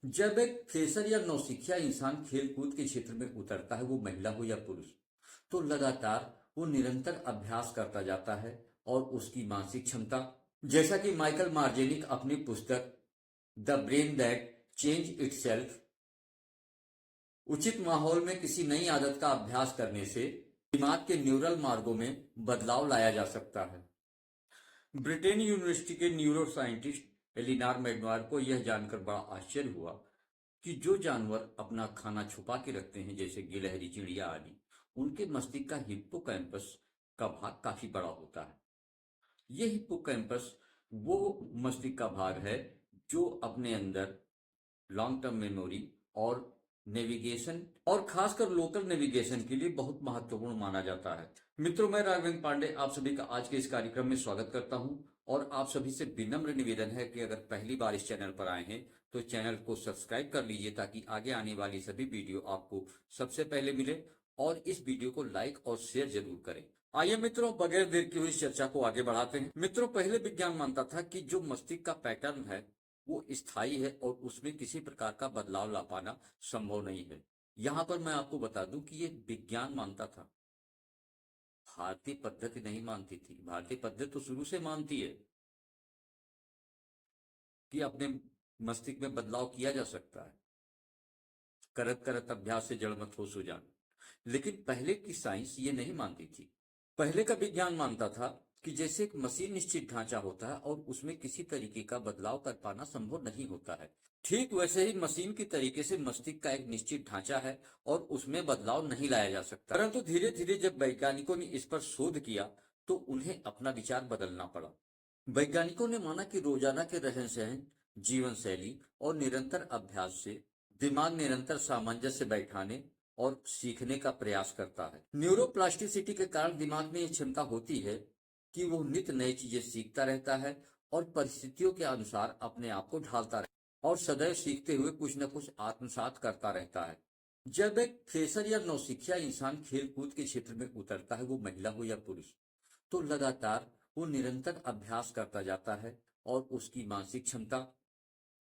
जब एक फ्रेशर या नौसिखिया इंसान खेल कूद के क्षेत्र में उतरता है, वो महिला हो या पुरुष, तो लगातार वो निरंतर अभ्यास करता जाता है और उसकी मानसिक क्षमता, जैसा कि माइकल मार्जेनिक अपनी पुस्तक the brain that change itself, उचित माहौल में किसी नई आदत का अभ्यास करने से दिमाग के न्यूरल मार्गों में बदलाव लाया जा सकता है। ब्रिटेन यूनिवर्सिटी के न्यूरो साइंटिस्ट एलिनार मैग्वायर को यह जानकर बड़ा आश्चर्य हुआ कि जो जानवर अपना खाना छुपा के रखते हैं, जैसे गिलहरी, चिड़िया आदि, उनके मस्तिष्क का हिप्पोकैम्पस का भाग काफी बड़ा होता है। ये हिप्पोकैम्पस वो मस्तिष्क का भाग है जो अपने अंदर लॉन्ग टर्म मेमोरी और नेविगेशन और खासकर लोकल नेविगेशन के लिए बहुत महत्वपूर्ण माना जाता है। मित्रों, मैं राघवेंद्र पांडे आप सभी का आज के इस कार्यक्रम में स्वागत करता हूं और आप सभी से विनम्र निवेदन है कि अगर पहली बार इस चैनल पर आए हैं तो चैनल को सब्सक्राइब कर लीजिए ताकि आगे आने वाली सभी वीडियो आपको सबसे पहले मिले, और इस वीडियो को लाइक और शेयर जरूर करें। आइए मित्रों, बगैर देर की हुई चर्चा को आगे बढ़ाते हैं। मित्रों, पहले विज्ञान मानता था कि जो मस्तिष्क का पैटर्न है वो स्थायी है और उसमें किसी प्रकार का बदलाव ला पाना संभव नहीं है। यहां पर मैं आपको बता दूं कि ये विज्ञान मानता था, भारतीय पद्धति नहीं मानती थी। भारतीय पद्धति तो शुरू से मानती है कि अपने मस्तिष्क में बदलाव किया जा सकता है, करत करत अभ्यास से जड़ मत हो सुजान। लेकिन पहले की साइंस ये नहीं मानती थी। पहले का विज्ञान मानता था कि जैसे एक मशीन निश्चित ढांचा होता है और उसमें किसी तरीके का बदलाव कर पाना संभव नहीं होता है, ठीक वैसे ही मशीन की तरीके से मस्तिष्क का एक निश्चित ढांचा है और उसमें बदलाव नहीं लाया जा सकता। परंतु धीरे धीरे जब वैज्ञानिकों ने इस पर शोध किया तो उन्हें अपना विचार बदलना पड़ा। वैज्ञानिकों ने माना कि रोजाना के रहन सहन, जीवन शैली और निरंतर अभ्यास से दिमाग निरंतर सामंजस्य बैठाने और सीखने का प्रयास करता है। न्यूरोप्लास्टिसिटी के कारण दिमाग में यह क्षमता होती है कि वो नित्य नई चीजें सीखता रहता है और परिस्थितियों के अनुसार अपने आप को ढालता रहता है और सदैव सीखते हुए कुछ न कुछ आत्मसात करता रहता है। जब एक फ्रेशर या नौसिखिया इंसान खेल कूद के क्षेत्र में उतरता है, वो महिला हो या पुरुष, तो लगातार वो निरंतर अभ्यास करता जाता है और उसकी मानसिक क्षमता,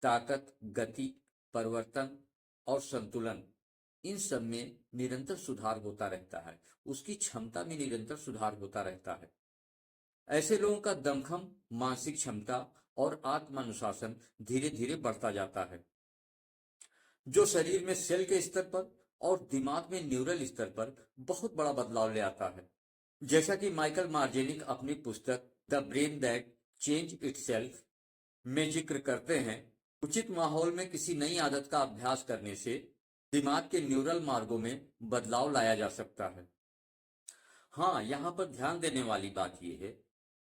ताकत, गति, परिवर्तन और संतुलन, इन सब में निरंतर सुधार होता रहता है। उसकी क्षमता में निरंतर सुधार होता रहता है। ऐसे लोगों का दमखम, मानसिक क्षमता और आत्मानुशासन धीरे धीरे बढ़ता जाता है, जो शरीर में सेल के स्तर पर और दिमाग में न्यूरल स्तर पर बहुत बड़ा बदलाव ले आता है। जैसा कि माइकल मार्जेनिक अपनी पुस्तक the brain that change itself में जिक्र करते हैं, उचित माहौल में किसी नई आदत का अभ्यास करने से दिमाग के न्यूरल मार्गों में बदलाव लाया जा सकता है। हाँ, यहाँ पर ध्यान देने वाली बात यह है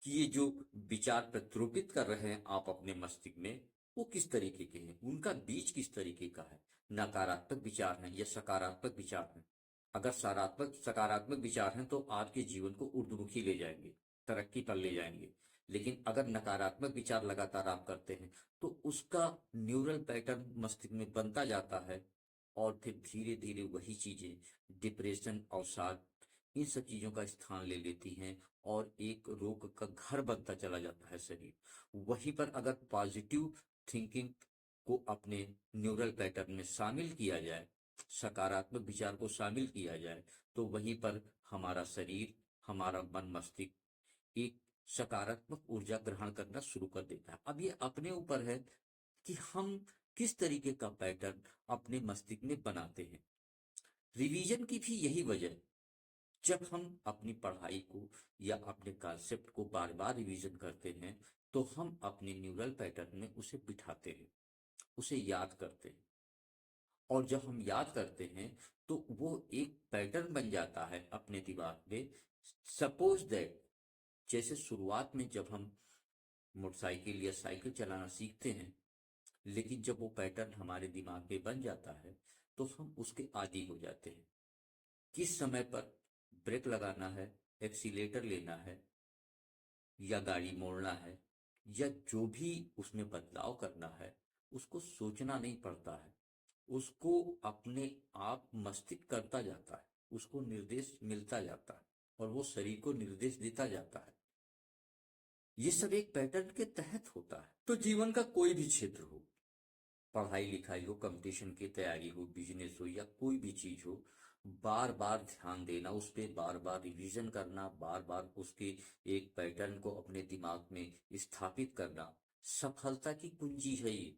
कि ये जो विचार प्रत्युत्पित कर रहे हैं आप अपने मस्तिष्क में, वो किस तरीके के हैं, उनका बीज किस तरीके का है। नकारात्मक विचार हैं या सकारात्मक विचार हैं। अगर सकारात्मक विचार हैं तो आपके जीवन को ऊर्ध्वमुखी ले जाएंगे, तरक्की पर ले जाएंगे। लेकिन अगर नकारात्मक विचार लगातार आप करते हैं तो उसका न्यूरल पैटर्न मस्तिष्क में बनता जाता है और फिर धीरे धीरे वही चीजें डिप्रेशन, अवसाद, इन सब चीजों का स्थान ले लेती हैं और एक रोग का घर बनता चला जाता है शरीर। वहीं पर अगर पॉजिटिव थिंकिंग को अपने न्यूरल पैटर्न में शामिल किया जाए, सकारात्मक विचार को शामिल किया जाए, तो वहीं पर हमारा शरीर, हमारा मन, मस्तिष्क एक सकारात्मक ऊर्जा ग्रहण करना शुरू कर देता है। अब ये अपने ऊपर है कि हम किस तरीके का पैटर्न अपने मस्तिष्क में बनाते हैं। रिवीजन की भी यही वजह है। जब हम अपनी पढ़ाई को या अपने कॉन्सेप्ट को बार बार रिवीजन करते हैं तो हम अपने न्यूरल पैटर्न में उसे बिठाते हैं, उसे याद करते हैं, और जब हम याद करते हैं तो वो एक पैटर्न बन जाता है अपने दिमाग में। सपोज दैट, जैसे शुरुआत में जब हम मोटरसाइकिल या साइकिल चलाना सीखते हैं, लेकिन जब वो पैटर्न हमारे दिमाग में बन जाता है तो हम उसके आदी हो जाते हैं। किस समय पर ब्रेक लगाना है, एक्सीलेटर लेना है या गाड़ी मोड़ना है, या जो भी उसमें बदलाव करना है, उसको सोचना नहीं पड़ता है। उसको अपने आप मस्तिष्क करता जाता है, उसको निर्देश मिलता जाता है और वो शरीर को निर्देश देता जाता है। ये सब एक पैटर्न के तहत होता है। तो जीवन का कोई भी क्षेत्र हो, पढ़ाई लिखाई हो, कंपटीशन की तैयारी हो, बिजनेस हो या कोई भी चीज हो, बार बार ध्यान देना, उस पर बार बार रिवीजन करना, बार बार उसके एक पैटर्न को अपने दिमाग में स्थापित करना सफलता की कुंजी है ये।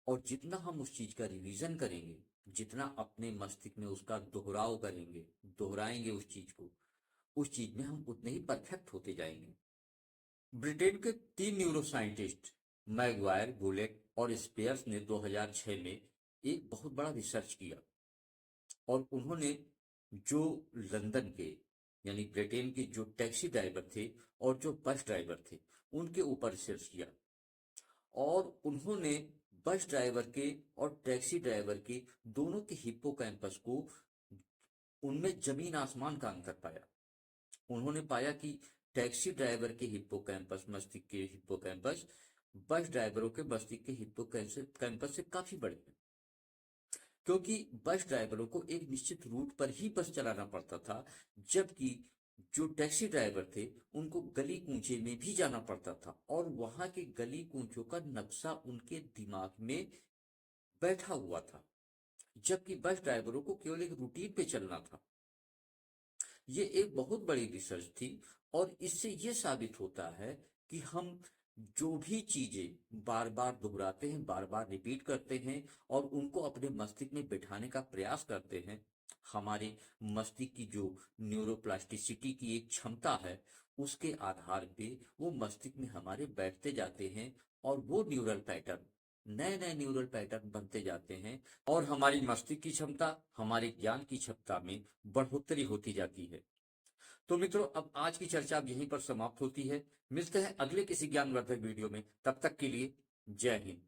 और जितना हम उस चीज का रिवीजन करेंगे, जितना अपने मस्तिष्क में उसका दोहराव करेंगे, दोहराएंगे उस चीज को, उस चीज में हम उतने ही परफेक्ट होते जाएंगे। ब्रिटेन के 3 न्यूरो साइंटिस्ट मैगवायर, बुलेक और स्पेयर्स ने 2006 में एक बहुत बड़ा रिसर्च किया। और उन्होंने जो लंदन के यानी ब्रिटेन के जो टैक्सी ड्राइवर थे और जो बस ड्राइवर थे उनके ऊपर रिसर्च किया। और उन्होंने बस ड्राइवर के और टैक्सी ड्राइवर के दोनों के हिप्पोकैम्पस को, उनमें जमीन आसमान का अंतर पाया। उन्होंने पाया कि टैक्सी ड्राइवर के हिप्पोकैम्पस, मस्तिष्क के हिप्पोकैम्पस बस ड्राइवरों के मस्तिष्क के हिप्पोकैम्पस से काफी बड़े हैं। क्योंकि बस ड्राइवरों को एक निश्चित रूट पर ही बस चलाना पड़ता था, जबकि जो टैक्सी ड्राइवर थे उनको गली कूंचे में भी जाना पड़ता था और वहां के गली कूंचों का नक्शा उनके दिमाग में बैठा हुआ था, जबकि बस ड्राइवरों को केवल एक रूटीन पे चलना था। ये एक बहुत बड़ी रिसर्च थी और इससे ये साबित होता है कि हम जो भी चीजें बार बार दोहराते हैं, बार बार रिपीट करते हैं और उनको अपने मस्तिष्क में बिठाने का प्रयास करते हैं, हमारे मस्तिष्क की जो न्यूरोप्लास्टिसिटी की एक क्षमता है उसके आधार पे वो मस्तिष्क में हमारे बैठते जाते हैं और वो न्यूरल पैटर्न, नए नए न्यूरल पैटर्न बनते जाते हैं और हमारी मस्तिष्क की क्षमता, हमारे ज्ञान की क्षमता में बढ़ोतरी होती जाती है। तो मित्रों, अब आज की चर्चा अब यहीं पर समाप्त होती है। मिलते हैं अगले किसी ज्ञानवर्धक वीडियो में, तब तक के लिए जय हिंद।